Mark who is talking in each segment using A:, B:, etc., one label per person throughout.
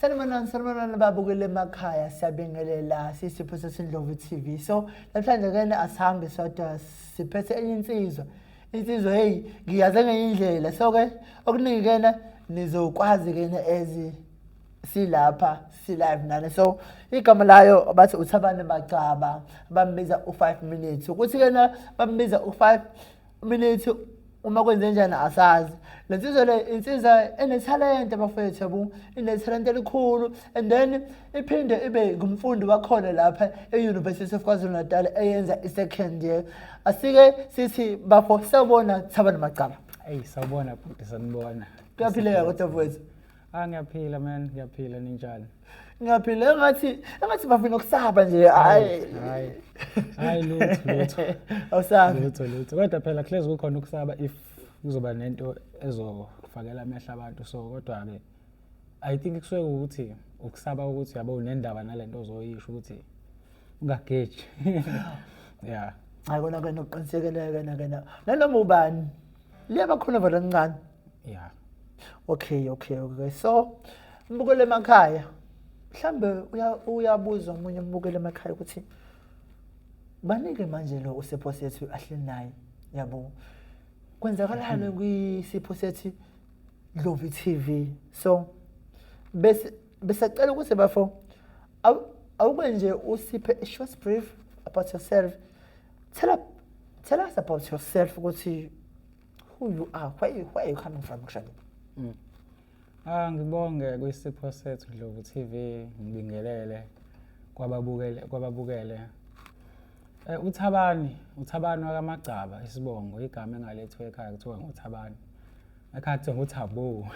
A: Sanibonani babukele emakhaya siyabingelela sisipho sesindlovu TV. So namhlanje kene asihambe sodwa siphethe enye insizwa. Insizwa hey ngiyaze ngeindlela. So ke okuningi kena nizokwazi kena ezi silapha live nane. So igama layo bathi uThabani Macaba bambiza u5 minutes. Ukuthi kena bambiza u5 minutes uma kwenze njani asazi. Lensizwa le insizwa enetalent abafethu yabo, inetalent elikhulu and then iphinde ibe ngumfundi wakhona lapha eUniversity of KwaZulu-Natal eyenza i-second year. Asike sithi bafo sawubona Thabani Macaba.
B: Hey sawubona futhi sanibona.
A: Kuyaphileka kodwa mfowethu.
B: Ngiyaphila man, ngiyaphila ninjani?
A: Ngiyaphila engathi bafuna ukusaba nje hayi
B: lutho.
A: Awusabi.
B: Lutho. Kodwa phela kuhlezi kukhona ukusaba if kuzoba nento ezofakela amehla abantu so kodwa ke I think kusuke ukuthi ukusaba ukuthi yabo unendaba nalento ozoyisho ukuthi ungageji. Yeah.
A: Hayi kona ke noqinisekeleka kena. Nanoma ubani liyaba khona vele kancane.
B: Yeah.
A: Okay. So mbukele emakhaya. Mhlambe uyabuza umunye mbukele emakhaya ukuthi banike manje lo usipho sethu ahleli naye yabo. Kwenzakalani kwisipho sethu Ndlovu TV. So besacela ukuthi bafo awukwenje usiphe a short brief about yourself. Tell us about yourself ukuthi who you are, where are you coming from actually.
B: Ngibonge kwisipho sethu Ndlovu TV, ngibingelele kwababukele. uThabani wakaMagcaba isibongo igama engalethwe ekhaya kuthiwa nguThabani. Ekhaya kuthiwa nguThabo.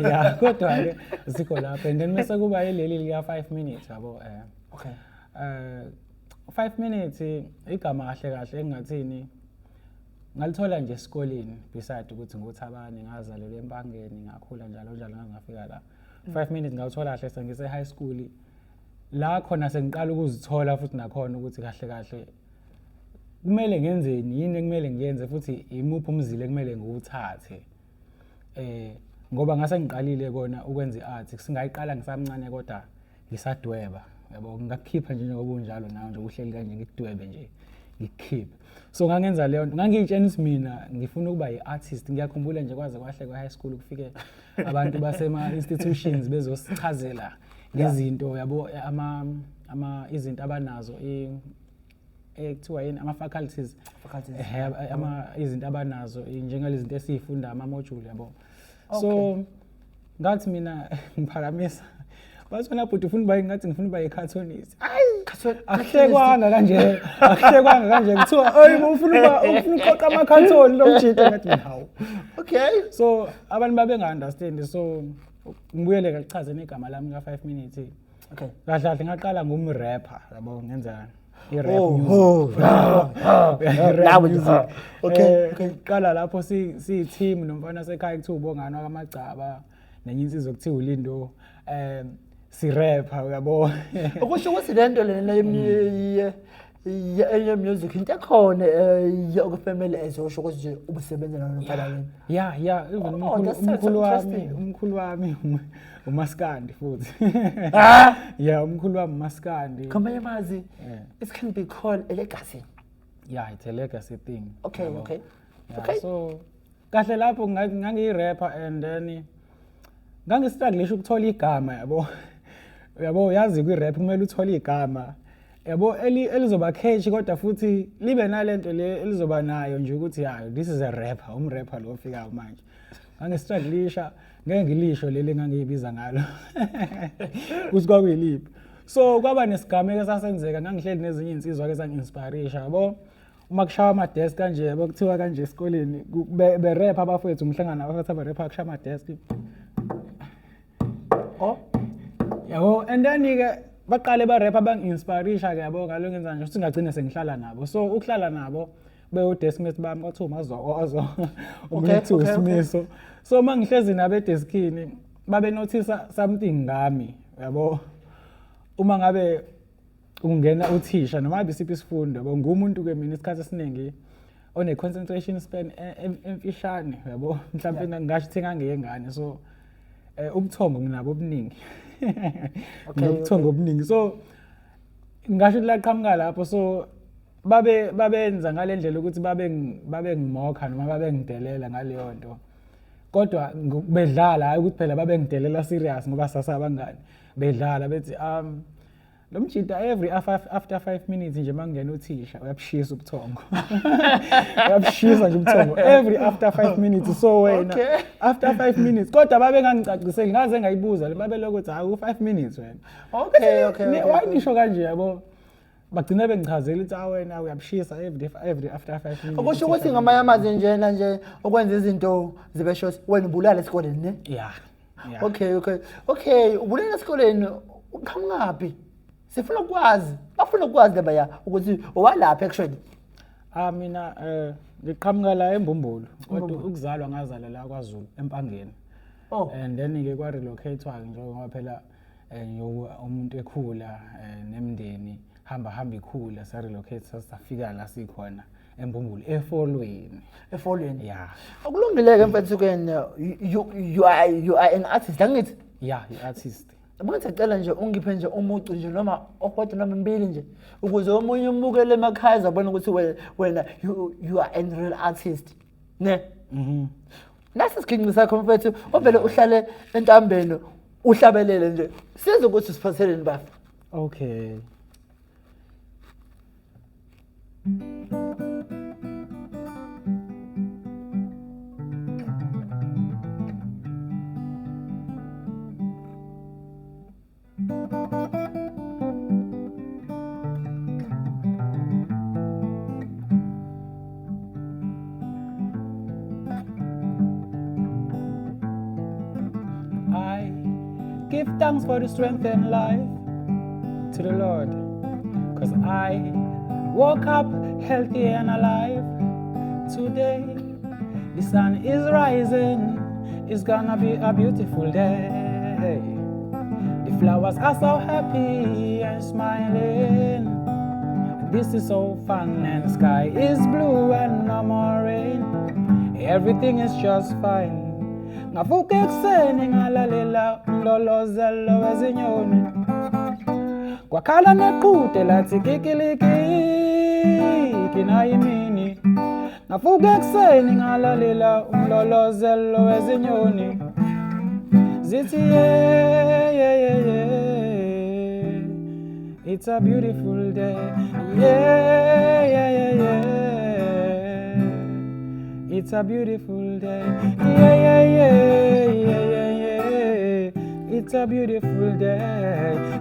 B: Yeah, kodwa ke sikho lapha and then mase kuba yileli lika 5 minutes yabo
A: Okay.
B: 5 minutes igama kahle engathini ngalithola nje esikoleni beside ukuthi nguThabani ngazalelwa eMpangeni ngakhula njalo ngafika la. 5 minutes ngawuthola kahle sengise high school la khona sengiqala ukuzithola futhi nakhona ukuthi kahle kumele ngenzeni yini kumele ngiyenze futhi imuphi umzile kumele ngiwuthathe ngoba ngase ngiqalile kona ukwenza iart singayiqala ngisamncane kodwa ngisadweba yabo ngakukhipha nje ngoba unjalo nawe nje uhleli kanje ngikudwebe nje ngikukhipha. So ngangenza leyo nto ngangiyitshena mina ngifuna ukuba yi-artist. Ngiyakhumbula nje kwaze kwahle kwa high school kufike abantu basema institutions bezosichazela ngezinto yabo izinto abanazo ekuthiwa yini ama faculties izinto abanazo njengalezinto esifunda ama module yabo. So ngathi mina ngiphakamisa basona bhuti ufuna uba ngathi ngifuna uba yi-cartoonist. Akuhlekwanga kanje kuthiwa ufuna uqoqa ama-cartoon lo mjito ngathi hawu.
A: Okay.
B: So abantu babenga-understand so ngibuyele kachaze negama lami ka 5 minutes.
A: Okay.
B: Kahle ngaqala ngumrapper yabo ngenza i-rap music. Okay. Qala lapho si-team nomfana sekhaya kuthiwa uBongani wakaMagcaba nenye insizwa kuthiwa uLindo si-rapper yabo.
A: Okusho ukuthi lento lena ye music into ekhona okufamily ezosho ukuthi nje ubusebenza nomfana wena.
B: Yeah, even umkhulu wami uMaskandi futhi. Yeah, umkhulu wami uMaskandi.
A: Kamanye mazi it can be called a legacy.
B: Yeah, it's a legacy thing.
A: Okay.
B: So kahle lapho ngangiyi-rapper and then ngangistruggle ukuthola igama yabo yazi kwi-rap kumele uthole igama yabo elizoba catchy kodwa futhi libe nalento le elizoba nayo nje ukuthi hayi this is a rapper umrapper lo ofikayo manje. Ngangistruggle ngeke ngilisho leli ngangiyibiza ngalo ukuthi kwakuyiliphi. So kwaba nesigame esasenzeka ngangihleli nezinye insizwa ke zangi-inspiration yabo. Uma kushaya ama-desk kanje yabo kuthiwa kanje esikoleni be-rap abafethu umhlangano abafethu aba-rapper kushaya ama-desk. Yabo and then ke baqale ba-rap abangi-inspiration ke yabo ngalo ngenza nje ukuthi ngagcine sengihlala nabo. So ukuhlala nabo bewu-deskmate bami kwathiwa uMazozo uMthu Simiso. So mangihlezi nabo edeskini babe notice something ngami yabo. Uma ngabe ungena uthisha noma ngabe isiphi isifundo yabo ngumuntu ke mina isikhathi esiningi one concentration span emfishane yabo mhlawumbe ngasho ukuthi ngangiyengane so ubuthongo nginabo obuningi nobuthongo obuningi so ngisho laqhamuka lapho so babenza ngalendlela ukuthi babe ngimokha noma babe ngidelela ngaleyo nto kodwa bedlala hayi ukuthi phela babe ngidelela serious ngoba sasabangani bedlala bethi lo mjida after 5 minutes nje mangena uthisha uyabushisa ubuthongo uyabushisa nje ubuthongo every after 5 minutes so wena after 5 minutes kodwa babe ngangicaciseli ngaze ngayibuza le babe lokuthi hayi u5 minutes wena
A: okay
B: why nisho kanje yabo bagcina bengichazela ukuthi wena uyabushisa every after 5 minutes
A: okusho ukuthi ngamayamazi njena nje okwenza izinto zibe short wena ubulala esikoleni ne
B: yeah
A: okay ubulala esikoleni uqhamukapi sifuna ukwazi bafuna ukwazi lebaya ukuthi owalapha actually
B: mina ngiqhamuka la eMbumbulu kodwa ukuzalwa ngazalwa la kwaZulu eMpangeni and then ke kwa relocate nje ngoba phela umuntu ekhula nemndeni hamba ikhula sa relocate sasafika la sikhona eMbumbulu efolweni yeah
A: akulungileke mfethukeni you are an artist angithi
B: yeah i-artist
A: Ngicela nje ungiphe nje umucu nje noma okodwa noma mbili nje ukuze omunye umbukele emakhaya azabona ukuthi wena you are a real artist ne nasi siginqi sakho mfethu ovele uhlale entambeni uhlabelele nje size ukuthi siphatheleni bafa
B: okay Give thanks for the strength and life to the Lord, 'cause I woke up healthy and alive today. The sun is rising, it's gonna be a beautiful day. The flowers are so happy and smiling. This is so fun and sky is blue and no more rain. Everything is just fine. Ngavuka ekuseni ngalalela umlolozelo wezinyoni kwakhala neqhude lathi kikiliki kinayimini ngavuka ekuseni ngalalela umlolozelo wezinyoni zithi yeah it's a beautiful day yeah it's a beautiful day. Yeah. It's a beautiful day.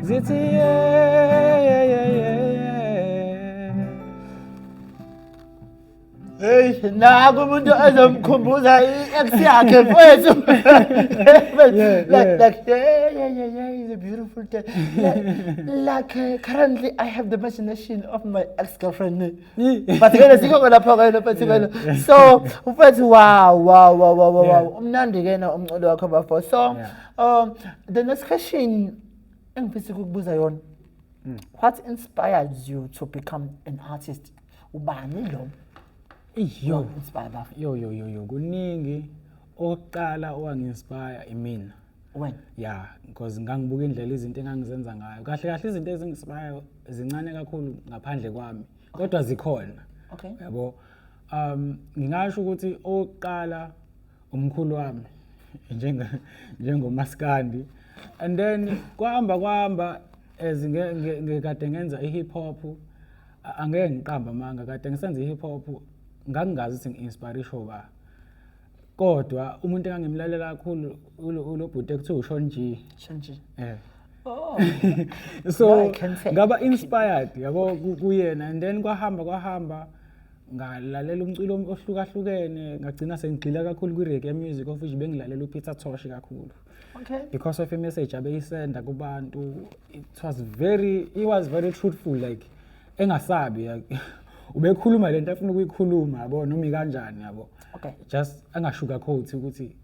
B: Zitty, yeah.
A: Hey, naku umuntu azomkhumbuza i-ex yakhe mfethu. Like yeah, it's a beautiful day. Like currently I have the imagination of my ex-girlfriend. But ngene sikho lapha kayena mfethu. So, mfethu wow. Umnandi kena umculo wakho bafo. So, the next question engifisa ukukubuza yona. What inspired you to become an artist? Ubani lo?
B: Yo kuningi oqala owanginspire imina
A: when
B: yeah because ngangibuka indlela izinto engangizenza ngayo kahle izinto ezinginspire zincane kakhulu ngaphandle kwami kodwa zikhona
A: okay
B: yabo ngingasho ukuthi oqala umkhulu wami njengomaskandi and then kwahamba ngikade ngenza ihip hop angeke ngiqamba manga kade ngisenza ihip hop ngangingazi ukuthi ngi-inspiration ba kodwa umuntu engangimlalela kakhulu ulobhuti ekuthiwa uSean G so ngaba inspired yabo kuyena and then kwahamba ngalalela umculo ohlukahlukene ngagcina sengigxila kakhulu kwi-reggae music of which bengilalela uPeter Tosh kakhulu
A: okay
B: because of a message abeyisenda kubantu he was very truthful like engasabi ubekhuluma lento afuna ukuyikhuluma yabo noma ikanjani yabo
A: okay
B: just angashuka coat ukuthi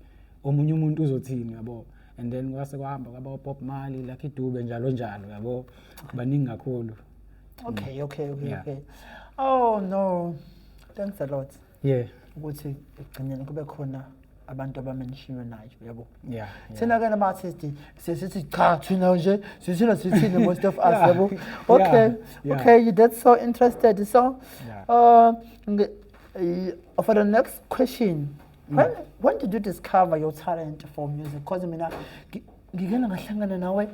B: omunye umuntu uzothini yabo and then kwase kwahamba kwaba Bob Marley Lucky Dube njalo yabo baningi kakhulu
A: okay oh no thanks a lot
B: yeah
A: ukuthi egcineni kube khona abantu abamenishiwe nayo yabo.
B: Yeah.
A: Thina ke nama artist sesithi cha thina nje sithina most of us
B: Yeah.
A: yabo. Okay.
B: Yeah.
A: Okay, that's so interested. So for the next question, when did you discover your talent for music? Because mina ngikena ngahlangana nawe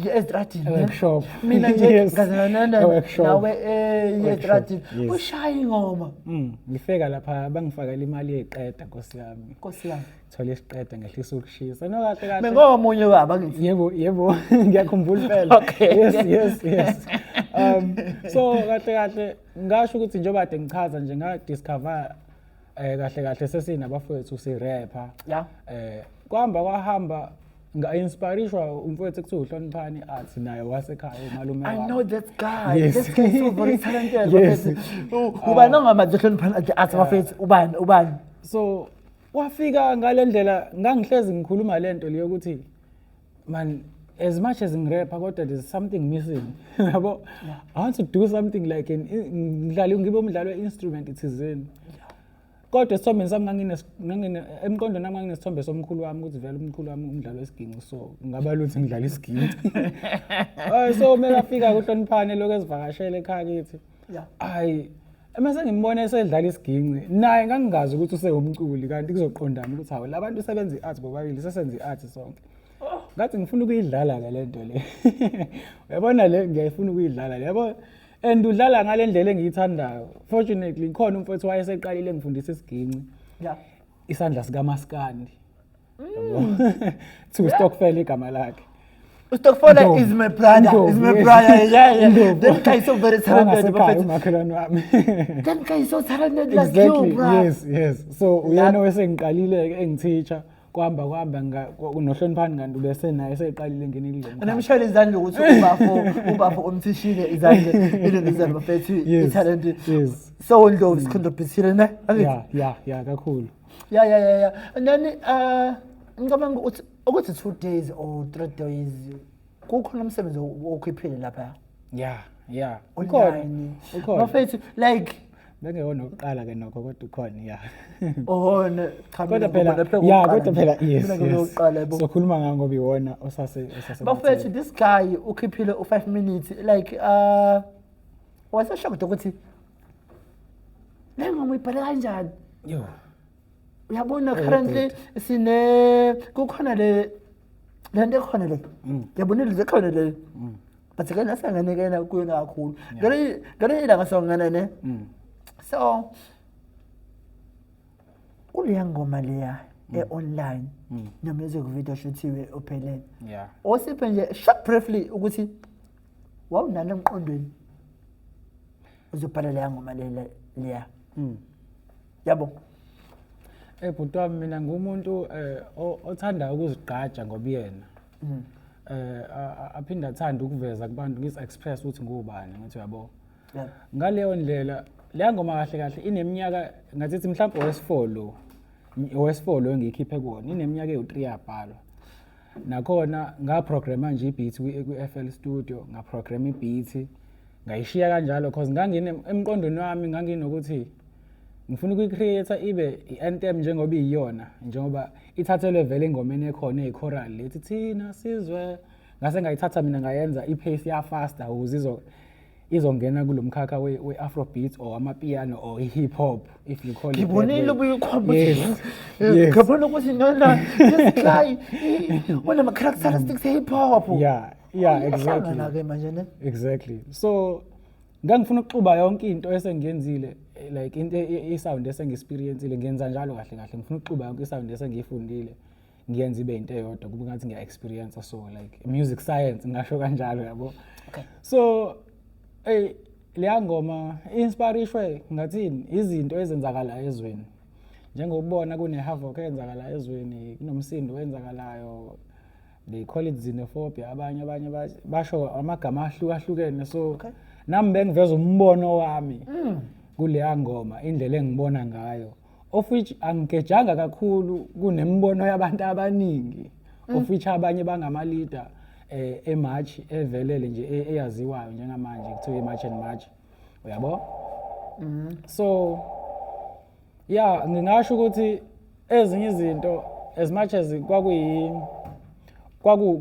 A: yes
B: workshop.
A: Mina nje ngazana nawe yes ushaya ingoma.
B: Ngifika lapha bangifakela imali yeqeda Nkosi yami. Thola isiqeda ngehlisa ukushisa. No kahle kahle.
A: Mengomunye baba ngithi.
B: Yebo ngiyakhumbula impela.
A: Okay.
B: Yes. So kahle ngasho ukuthi njengoba kade ngichaza nje nga discover kahle sesinabafowethu si rapper.
A: Yeah.
B: Kwahamba nga-inspirishwa umfowethu ekuthiwa uHloniphani athi naye wasekhaya umalume
A: I
B: wami.
A: know that guy.
B: Yes.
A: This guy is so very talented.
B: Yes.
A: Ubani ongamazi uHloniphani athi bafethu ubani?
B: So wafika ngalendlela ngangihlezi ngikhuluma lento leyo ukuthi man as much as ngirapper kodwa there's something missing. Yabo I want to do something like ngidlale ngibe umdlalo weinstrument ithizeni. Kodwa isithombe sami ngangine emqondweni nami nginesithombe somkhulu wami ukuthi vele umkhulu wami umdlalo wesiginci so ngaba luthi ngidlala isiginci. So mekafika uHloniphani lokho ezivakashela ekhaya kithi. Hayi emase ngimbona esedlala isiginci naye ngangingazi ukuthi usewumculi kanti kuzoqondana ukuthi hawo labantu usebenza iart bobabili sesenza iart sonke. Ngathi ngifuna ukuyidlala ke lento le. Uyabona le ngiyayifuna ukuyidlala yabo. And udlala ngalendlela engiyithandayo. Fortunately khona umfowethu wayeseqalile ngifundisa isiginci.
A: Yeah.
B: Isandla sika Maskandi. Yabo. To Stockfell igama lakhe.
A: Stockfell is my brother. Is my brother. Yeah. That guy is so very talented.
B: Umakhelwane wami.
A: That guy is so talented like you, bro.
B: Yes. So uyena wesengiqalile ke engiteacher. Kwamba noHloniphani kanti bese naye seqalile ngenile.
A: Namshayela izandla ukuthi ubafo umthishile izandla elenzizana bafethu italent.
B: Yes.
A: So Ndlovu sicontribute ne?
B: Yeah kakhulu.
A: Yeah. And then ngicabanga ukuthi 2 days or 3 days kukhona umsebenzi okhiphile lapha.
B: Yeah.
A: Ukhona. Bafethu like
B: bengewona oqala ke nokho kodwa ukhona yeah.
A: Kodwa
B: phela yes. Sokhuluma ngako ngoba iwona osase.
A: Bafethu this guy ukhiphile u5 minutes like wase shocked ukuthi ngoma ibhala kanjani.
B: Yo.
A: Uyabona currently sine kukhona le lento ekhona le. Yabona ile ekhona le. But ke nasanganekela kuyona kakhulu. Ngale ilanga songana ne. So kuleya ngoma leya online no music video shootiwe ophelele.
B: Yeah.
A: Osiphe nje short briefly ukuthi wawunani emqondweni uzobhala leya ngoma leya. Yabo.
B: Bhuti wami mina ngumuntu othanda ukuzigqaja ngoba yena. Aphinda athanda ukuveza kubantu ngisi-express ukuthi ngubani ngathi uyabo. Ngaleyo ndlela leya ngoma kahle ineminyaka ngathi mhlawumbe owes4 lo engikhiphe kuona ineminyaka ewu3 yabhalwa. Nakhona ngaprograma nje ibeat ku-FL Studio ngaprograma ibeat ngayishiya kanjalo because ngangine emqondweni wami nganginokuthi ngifuna ukuyicreate ibe i-anthem njengoba iyona njengoba ithathelwe vele engomeni ekhona echoral lethi thina sizwe ngase ngayithatha mina ngayenza ipace ya faster ukuze izongena kulomkhakha we-afrobeat or amapiano or hip hop if you call it.
A: Ngibonile ubuyikhomba.
B: Yes.
A: Ngibona ukuthi nona this guy one of my characteristics hip hop.
B: Yeah, exactly. So ngangifuna ukuxuba yonke into esengiyenzile like into isound esengexperienceile ngenza njalo kahle ngifuna ukuxuba yonke isound esengiyifundile ngiyenza ibe into eyodwa kuba ngathi ngiya-experience so like music science ngasho kanjalo yabo.
A: Okay.
B: So leya ngoma inspirishwe ngathini izinto ezenzakala ezweni njengokubona kune-havoc eyenzakala ezweni kunomsindo wenzakalayo they call it xenophobia abanye basho amagama ahlukahlukene so nami bengiveza umbono wami kuleya ngoma indlela engibona ngayo of which angigejanga kakhulu kunembono yabantu abaningi of which abanye bangama-leader eMarch evelele nje eyaziwayo njengamanje kuthiwa iMarch and March uyabo. So yeah ngingasho ukuthi ezinye izinto as much as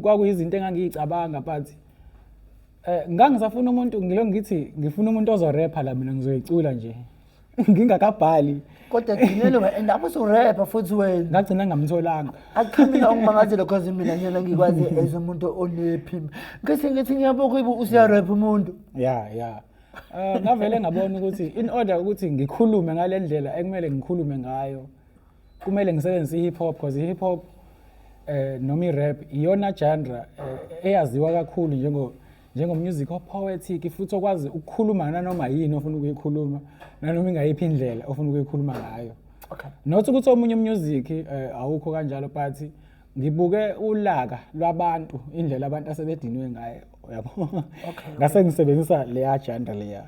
B: kwakuyizinto engangiyicabanga but ngangisafuna umuntu ngithi ngifuna umuntu ozorapper la mina ngizoyicula nje ngingakabhali
A: kodwa gcinele wena usurapper futhi wena
B: ngagcina ngamtholanga
A: akamina ongimangazela cause mina nyana ngikwazi as umuntu onephimba ngithi ngiyabona usiyarap umuntu
B: ya ngavele ngabona ukuthi in order ukuthi ngikhulume ngale ndlela ekumele ngikhulume ngayo kumele ngisebenzise hip hop because hip hop noma i-rap iyona genre eyaziwa kakhulu njengo music of poetic futhi okwazi ukukhuluma nanoma yini ofuna ukuyikhuluma nanoma ingayiphi indlela ofuna ukuyikhuluma ngayo.
A: Okay.
B: Not ukuthi omunye music awukho kanjalo but ngibuke ulaka lwabantu indlela abantu asebedinwe ngayo yabo. Ngase ngisebenzisa leya genre leya.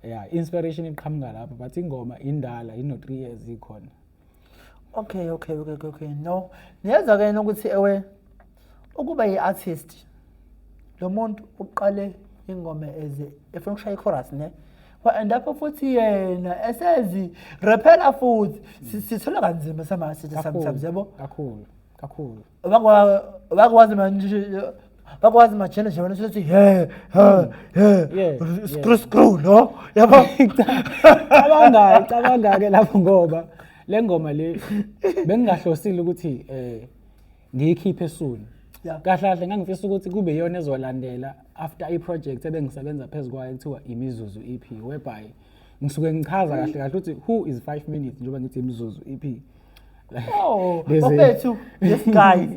B: Yeah, inspiration iqhamuka lapha but ingoma indala ino 3 years ikhona.
A: Okay. No. Niyeza ke ukuthi ewe ukuba yi-artist lo muntu uqale ingoma efuna ukushaya i-chorus ne and lapho futhi yena esezi rapela futhi sithola kanzima sometimes yabo
B: kakhulu
A: bakwazi manje bakwazi majele nje wena sithi screw no yabo
B: cabanga ke lapho ngoba le ngoma le bengingahlosile ukuthi ngiyikhiphe soon. Kahle ngangifisa ukuthi kube yona ezolandela after i-project ebengisebenza phezukwayo kuthiwa imizuzu EP whereby ngisuke ngichaza kahle ukuthi who is 5 minutes njengoba ngithi imizuzu EP.
A: Bafethu this guy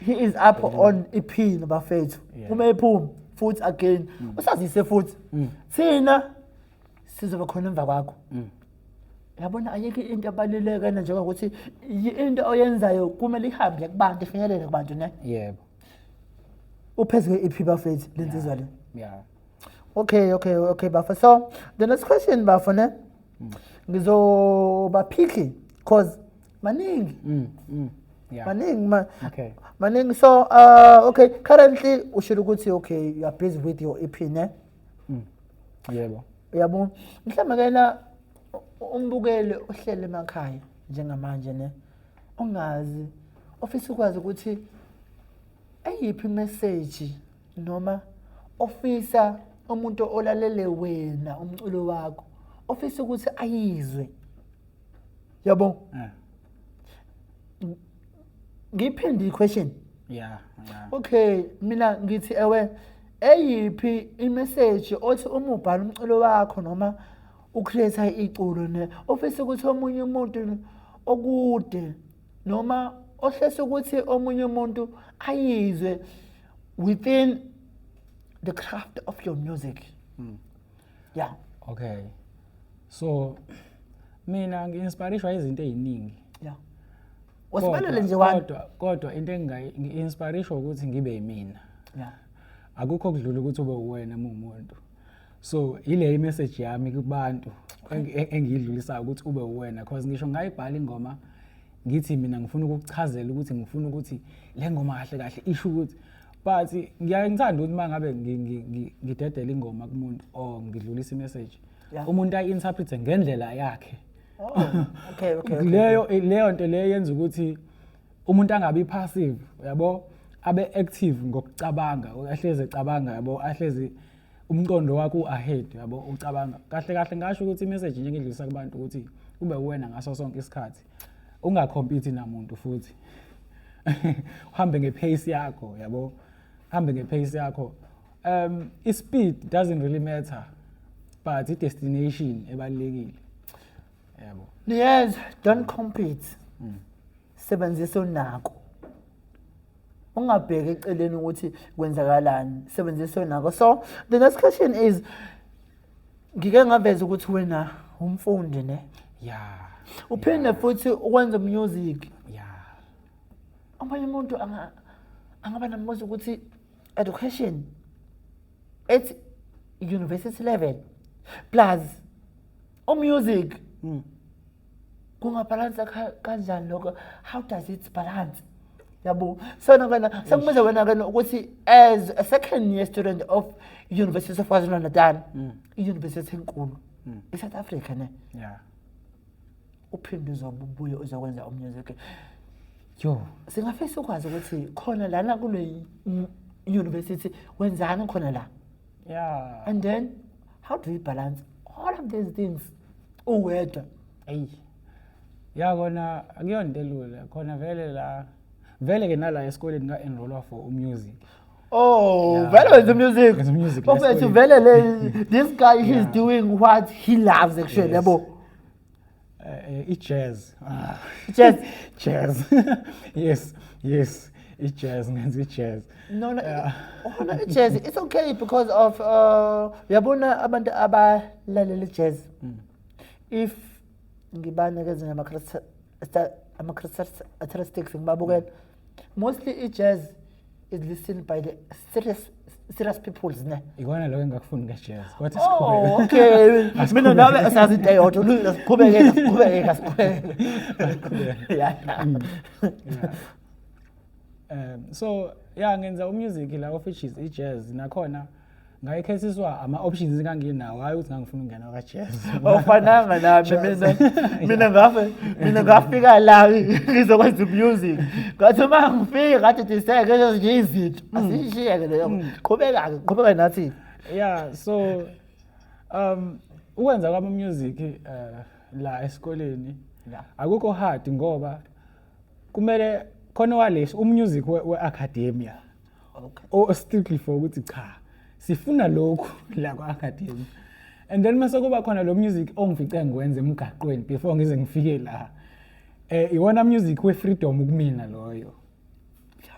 A: he is up on EP nabafethu uma ephuma futhi again usazise futhi thina sizoba khona emva kwakho. Yabona ayike into abaluleke njengokuthi into oyenzayo kumele ihambe kubantu ifinyelele kubantu ne.
B: Yebo.
A: Uphezwe iPhi bafethu lensizwa le.
B: Yeah.
A: Okay Bafa. So the next question Bafa ne ngizoba picky cause maningi.
B: Yeah.
A: Maningi
B: Okay.
A: Maningi so okay currently usho ukuthi okay you are busy with your EP ne.
B: Yebo.
A: Yabo. Mhlawumbe kena umbukele ohlele emakhaya njengamanje ne ungazi ofisa ukwazi ukuthi ayiphi message noma ofisa umuntu olalele wena umculo wakho ofisa ukuthi ayizwe yabo ngiphindi question.
B: Yeah.
A: Okay mina ngithi ewe ayiphi imessage othi uma ubhala umculo wakho noma ucreate iculo ne ofisa ukuthi omunye umuntu okude noma ohlese ukuthi omunye umuntu ayizwe within the craft of your music. Yeah.
B: Okay. So mina ngi-inspirishwa izinto eziningi.
A: Yeah. Wasibalele nje wani
B: kodwa into ngi-inspirishwa ukuthi ngibe yimina.
A: Yeah.
B: Akukho kudlula ukuthi ube uwena umuntu. So ile message yami kubantu engiyidlulisa ukuthi ube uwena because ngisho ngayibhala ingoma ngithi mina ngifuna ukukuchazela ukuthi ngifuna ukuthi le ngoma kahle isho ukuthi but ngiyangithanda ukuthi mangabe ngidedela ingoma kumuntu or ngidlulisa imessage umuntu ayi-interprete ngendlela yakhe.
A: Okay.
B: Leyo nto leyo yenza ukuthi umuntu angabi passive yabo abe active ngokucabanga ahleze ecabanga yabo ahleze umqondo wakho ahead yabo ucabanga kahle ngasho ukuthi imessage nje ngidlulisa kubantu ukuthi ube uwena ngaso sonke isikhathi ungacompete namuntu futhi uhambe ngepace yakho yabo hambe ngepace yakho. I-speed doesn't really matter but i-destination ebalekile yabo.
A: Yes, don't compete. Sebenzisa unako. Ungabheke eceleni ukuthi kwenzakalani, sebenzisa unako. So the next question is ngike ngaveza ukuthi wena umfundi ne?
B: Yeah.
A: Uphinde futhi ukwenza music.
B: Yeah.
A: Abanye umuntu angaba namuzwa ukuthi education at university level plus music kungabalance kanjani lokho, how does it balance yabo? So nakana sekubuza wena kana ukuthi as a second year student of University of KwaZulu-Natal, university enkulu eSouth Africa ne,
B: yeah,
A: uphinde uzobuye uzokwenza umusic
B: yo
A: singafisa ukwazi ukuthi khona lana kule university wenzani khona la
B: yeah
A: and then how do you balance all of these things uwedwa
B: hey ya kona akuyona into elula khona vele ke nala esikoleni nga enroll for music
A: oh vele wenza music
B: Wenza music
A: bafethu vele this guy he's doing what he loves actually yabo
B: jazz
A: jazz
B: yes jazz ngenza jazz
A: no jazz it's okay because of yabona abantu abalalela jazz if ngibanikeza ama characteristics ngibabukela mostly jazz is listened by the serious people ne
B: ikona lo engakufuni ke jazz kodwa
A: oh okay mina nawe asazi into eyodwa siqhubeke
B: so yeah ngenza umusic la which is jazz nakhona ngayikhethiswa ama options nganginawo hayi ukuthi ngangifuna ukungena ka jazz
A: ofananga nami mina ngafika la ngizokwenza music ngathi uma ngifika ngathi diseke nje izinto asishiyeke leyo qhubeka nathi
B: yeah so ukwenza kwama music la esikoleni akukho hard ngoba kumele khona walesi umusic weacademia okay strictly for ukuthi cha sifuna lokhu la kwa-academy and then mase kuba khona lo music ongifice ngikwenze emgaqweni before ngize ngifike la iwona music we-freedom kumina loyo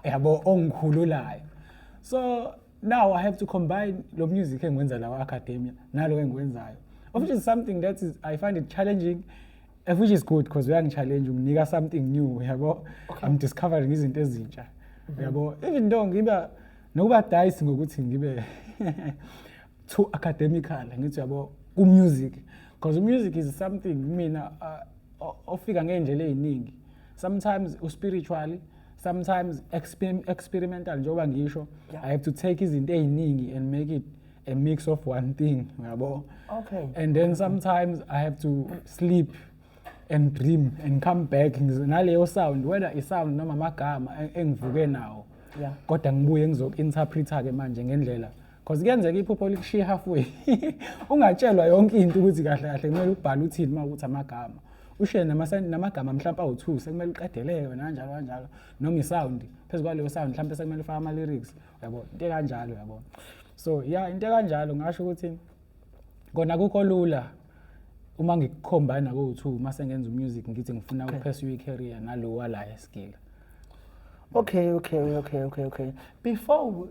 B: yabo ongikhululayo so now I have to combine lo music engikwenza la kwa-academia nalo engikwenzayo which is something that is I find it challenging which is good because uyangi-challenge unginika something new yabo I'm discovering izinto ezintsha yabo even though ngiba nokuba dice ngokuthi ngibe too academical ngithi yabo ku-music because music is something mina ofika ngey'ndlela ey'ningi sometimes spiritually sometimes experimental njengoba ngisho I have to take izinto ey'ningi and make it a mix of one thing yabo
A: okay
B: and then sometimes I have to sleep and dream and come back naleyo sound whether i-sound noma amagama engivuke nawo kodwa ngibuye ngizoku-interpreta ke manje ngendlela because kuyenzeka iphupho likushiye halfway ungatshelwa yonke into ukuthi kahle kahle kumele ubhale uthini uma ukuthi amagama ushiye namagama mhlawumbe awu-2 sekumele uqedeleyo nanjalo kanjalo noma i-sound phezu kwaleyo sound mhlawumbe sekumele ufake ama-lyrics yabo into kanjalo yabo so yeah into kanjalo ngasho ukuthi kona kukho lula uma ngikucombine ko-2 mase ngenza umusic ngithi ngifuna ukupursue i-career nalo wala skill
A: Okay. Before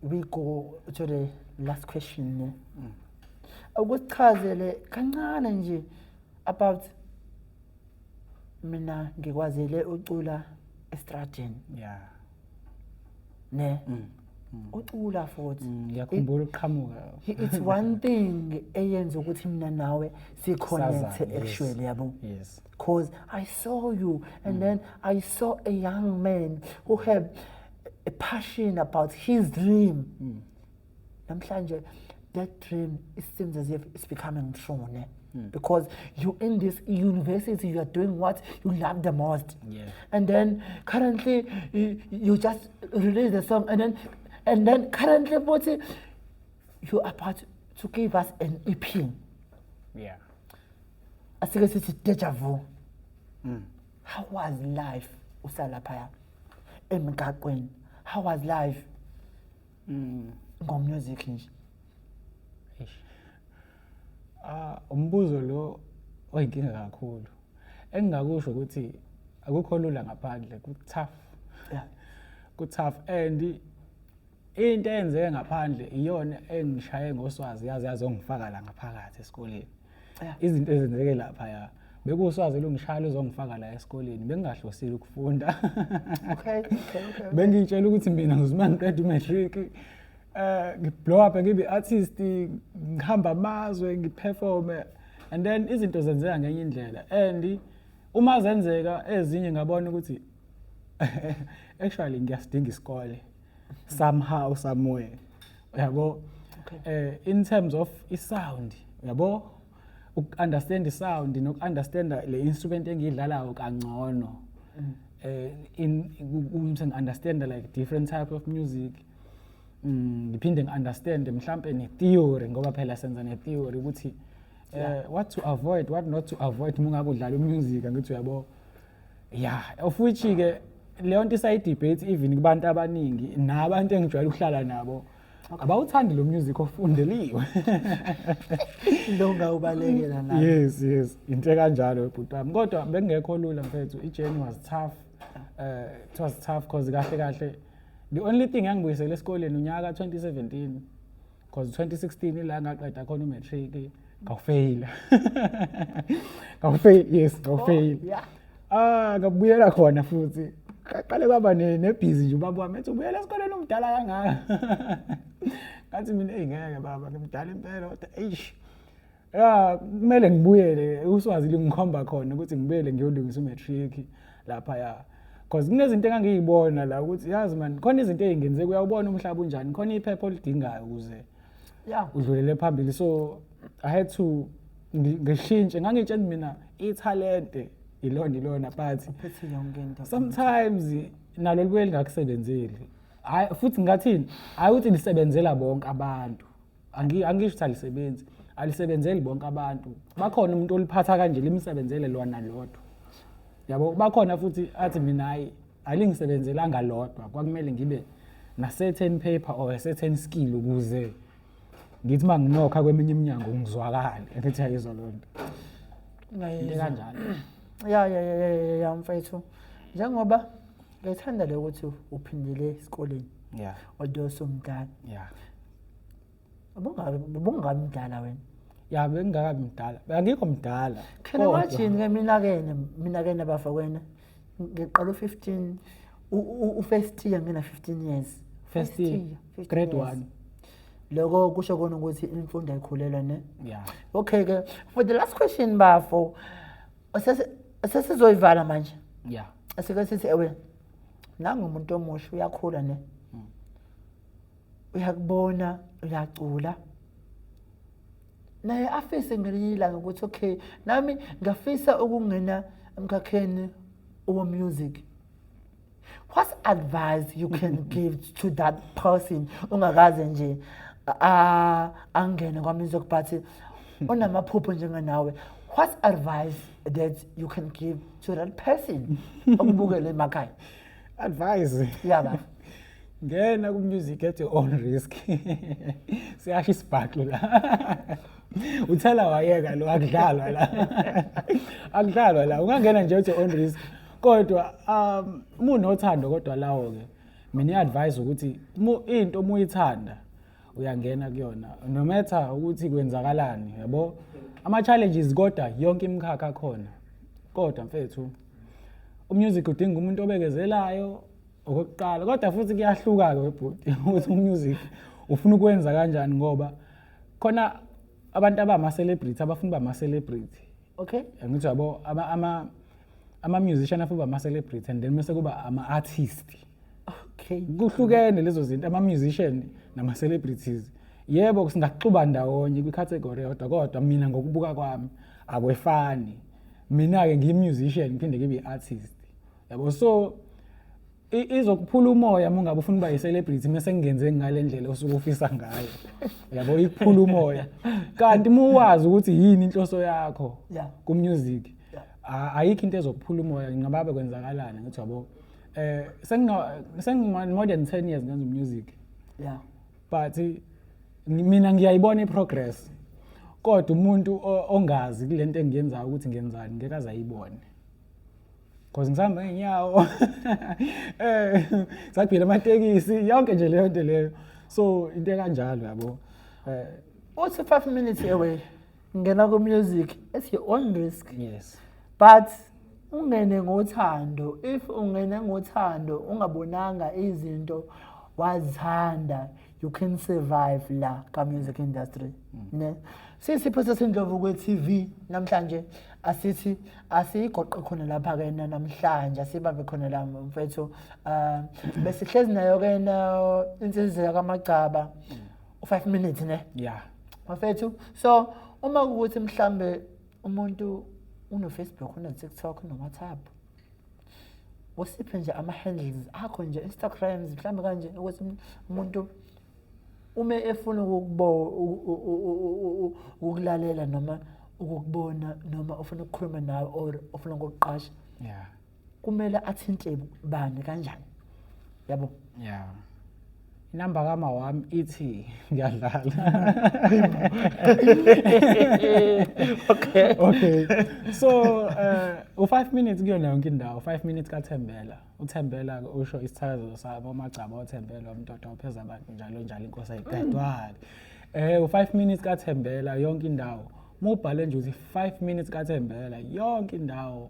A: we go to the last question, ukuchazele kancane nje about mina ngikwazile ucula estradini.
B: Yeah.
A: Ne. Ucula futhi.
B: Ngiyakhumbula uqhamuka.
A: It's one thing eyenza ukuthi mina nawe si connect actually yabo.
B: Yes.
A: Because I saw you and then I saw a young man who had a passion about his dream. Namhlanje that dream, it seems as if it's becoming true, ne? Because you in this university, you are doing what you love the most.
B: Yeah.
A: And then currently you just release the song and then currently you are about to give us an EP.
B: Yeah.
A: Asike sithi deja vu. How was life usalaphaya emgaqweni? How was life ngomusic nje?
B: Umbuzo lo oyinkinga kakhulu. Engingakusho ukuthi akukho lula ngaphandle, ku-tough.
A: Yeah.
B: Ku-tough and into eyenzeke ngaphandle iyona engishaye ngoswazi yazi ongifaka la ngaphakathi esikoleni. Izinto ezenzeke lapha ya bekuswazi lungishaya uzongifaka la esikoleni bengingahlosile ukufunda.
A: Okay.
B: Bengitshela ukuthi mina ngizima ngiqeda imatric ngiblow up ngibe artist ngihamba amazwe ngiperforme and then izinto zenzeka ngenye indlela and uma zenzeka ezinye ngabona ukuthi actually ngiyasidinga isikole somehow somewhere yabo in terms of sound yabo uku-understand sound noku-understand le instrument engiyidlalayo kangcono ngi-understand like different type of music ngiphinde ngi-understand mhlampe ne-theory ngoba phela senza ne-theory ukuthi what to avoid what not to avoid mungabe udlala umusic angithi uyabo of which-ke leyo nto isayi-debate even kubantu abaningi nabantu engijwayele ukuhlala nabo abawuthandi lo music ofundeliwe
A: lo ngawubalekela nayo.
B: Yes into kanjalo webhuti wami kodwa bekungekho lula mfethu i-journey was tough it was tough because kahle the only thing engibuyisele esikoleni unyaka 2017 because 2016 ila ngaqeda khona umatric ngawufeyila ngawufeyila ngabuyela khona futhi qale baba nebhizi nje ubaba wami ethi ubuyela esikoleni umdala kangaka ngathi mina ngeke baba ngimdala impela kodwa kumele ngibuyele uswazile ngikhomba khona ukuthi ngibuyele ngiyolungisa umatric lapha because kunezinto engangiyibona la ukuthi yazi man khona izinto ezingenze kuyawubona umhlaba unjani khona iphepha olidingayo ukuze udlulele phambili so I had to ngishintshe ngangitshela mina italente ilona but sometimes nalo libuye lingakusebenzeli futhi ngathini ukuthi lisebenzela bonke abantu angisho ukuthi alisebenzi alisebenzeli bonke abantu bakhona umuntu oliphatha kanje limsebenzele lona lodwa yabo bakhona futhi athi mina hayi alingisebenzelanga lodwa kwakumele ngibe na certain paper or a certain skill ukuze ngithi manginokha kweminye iminyango ngizwakala ngithi ayizwa lonto kanjalo
A: ya mfethu njengoba ngithanda le ukuthi uphindele esikoleni odosa umdala ubungamdala wena
B: bengingakabi mdala angikho mdala
A: khona wathini ke mina ke nabafakwena ngiqala u15 u-first year ngina 15 years
B: first year grade 1
A: lokho kusho kona ukuthi imfundo ayikhulela ne okay ke for the last question bafo sesizoyivala manje asike sithi ewe nangumuntu omusha uyakhula ne uyakubona uyacula naye afise ngelinye ilanga ukuthi okay nami ngafisa ukungena emkhakheni owo music. What advice you can give to that person ungakaze nje angene kwa music but onamaphupho njenganawe? What advice that you can give to that person okubukele emakhaya?
B: Advice
A: yaba
B: ngena ku music at your own risk. Siyasho isibhaxu la. Uthela wayeka lo akudlalwa la. Akudlalwa la. Ungangena nje at your own risk. Kodwa unothando kodwa lawo ke mina advice ukuthi into umuyithanda uyangena kuyona no matter ukuthi kwenzakalani yabo ama challenges kodwa yonke imikhakha khona kodwa mfethu umusic udinga umuntu obekezelayo okokuqala kodwa futhi kuyahluka ke webhuti ukuthi umusic ufuna ukwenza kanjani ngoba khona abantu abama celebrity abafuna ba ma celebrity.
A: Okay,
B: ngithi yabo ama musician afuna ama celebrity and then mase kuba ama artist.
A: Okay,
B: kuhlukene lezo zinto ama musician nama celebrities. Yebo kusingaxuba ndawonye kwi category kodwa mina ngokubuka kwami akwefani. Mina ke ngimusician ngiphinde ngibe artist. Yabo so izokuphula umoya mungabe ufuna uba yi-celebrity mase ngingenze ngale ndlela osuke ufisa ngayo. Yabo ikuphula umoya. Kanti muwazi ukuthi yini inhloso yakho ku music. Ayikho into ezokuphula umoya ngababe kwenzakalana ngithi yabo sengima more than 10 years ngenza music.
A: Yeah.
B: But mina ngiyayibona iprogress. Kodwa umuntu ongazi kulento engiyenzayo ukuthi ngiyenzani ngeke azayibone. Because ngisamba ngenyawo sakuphila amatekisi yonke nje leyo nto leyo so into kanjalo yabo
A: also 5 minutes away ngena ku music it's your own risk.
B: Yes,
A: but ungene ngothando. If ungene ngothando ungabonanga izinto wazihanda you can survive la ka music industry. Ne sisipho sendlovu kwe TV namhlanje asithi asigoqe khona lapha ke namhlanje sibabe khona la mfethu besihlezi nayo ke insizwe yakamagcaba u5 minutes ne.
B: Yeah
A: mfethu so uma kuwukuthi mhlambe umuntu uno-Facebook, uno-TikTok, uno-WhatsApp, usiphe nje ama-handles akho nje, Instagrams mhlambe kanje, ukuthi umuntu ume efuna ukukulalela noma ukukubona noma ufuna ukukhuluma nawe or ufuna ukukuqasha,
B: Yeah.
A: kumele athinte bani kanjani, yabo?
B: Yeah. Inamba kama wami ithi ngiyadlala. Okay. So u5 minutes kuyona yonke indawo. 5 minutes kaThembela. uThembela usho isithakazo sabo amagcaba oThembela umntodo opheza abantu njalo inkosi ayidedwala. U5 minutes kaThembela yonke indawo. Mubhale nje uthi 5 minutes kaThembela yonke indawo.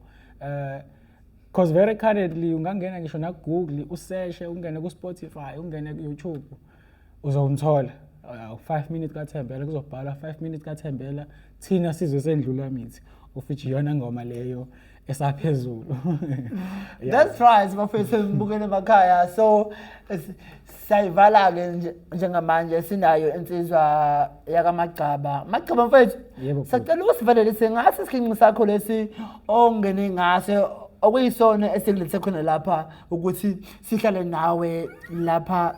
B: Because very currently ungangena ngisho na Google usearch, ungene ku Spotify, ungene ku YouTube uzomthola. 5 minutes kaThembela kuzobhala 5 minutes kaThembela thina sizwe sendlula mithi ufithi yona ngoma leyo esaphezulu.
A: That's right, bafethu ngibukele emakhaya. So sayivala ke njengamanje sinayo insizwa yakamagcaba. Magcaba mfethu, sacela usivalele sengase isikhinqi sakho lesi ongene ngaso okuyisona esikulethe khona lapha ukuthi sihlale nawe lapha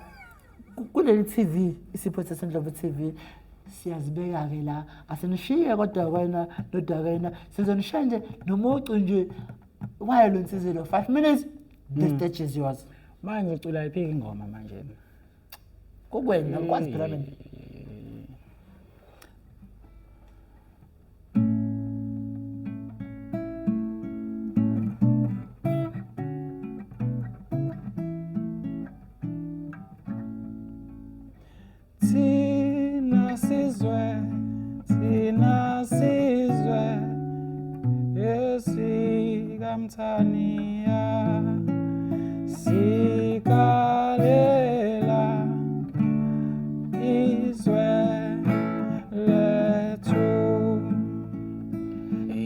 A: kuleli TV, isipho sesendlovu TV. Siyazibeka ke la, asinishiye kodwa wena nodakena sizonishiya nje nomucu nje wayelo nsizelo 5 minutes. The stage is yours.
B: Manje ngicula iphi ingoma manje?
A: Kukwena ngikwazi phela mina.
B: Thina sizwe esikamthaniya sikalela izwe lethu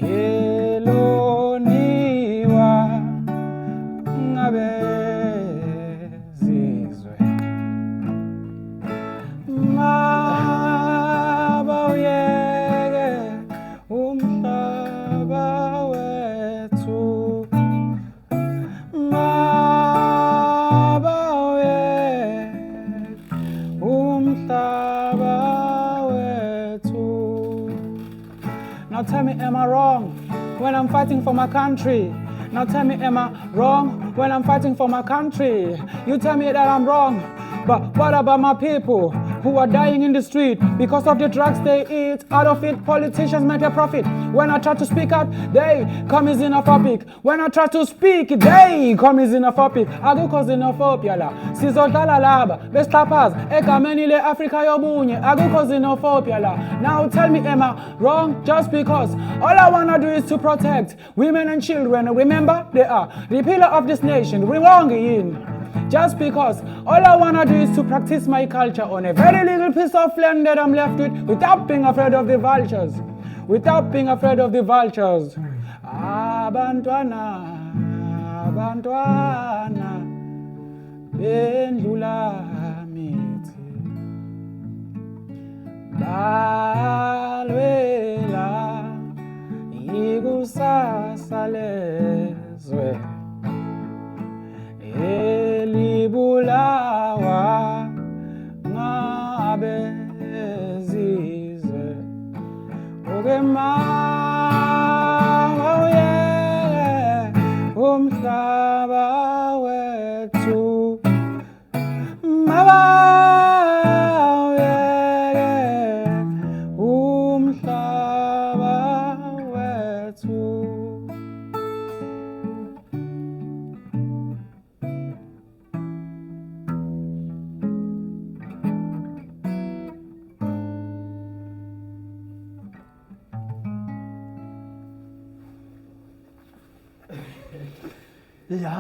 B: yeloniwa ngabezizwe Now tell me, am I wrong when I'm fighting for my country? Now tell me, am I wrong when I'm fighting for my country? You tell me that I'm wrong, but what about my people who are dying in the street because of the drugs they eat? Out of it, politicians make a profit. When I try to speak out, they come as xenophobic. When I try to speak, they come as xenophobic. Akukho xenophobia la. Sizodlala laba, bestaphaz, egameni le Africa yobunye. Akukho xenophobia la. Now tell me, am I wrong just because all I wanna do is to protect women and children? Remember, they are the pillar of this nation. We wrong in. Just because all I wanna do is to practice my culture on a very little piece of land that I'm left with without being afraid of the vultures. Without being afraid of the vultures. Abantwana, abantwana, bendlula mithi. Balwela, ikusasa lezwe. Elibulawa ngabezizwe okema uye umhlaba wethu mama uye umhlaba wethu.
A: Ja.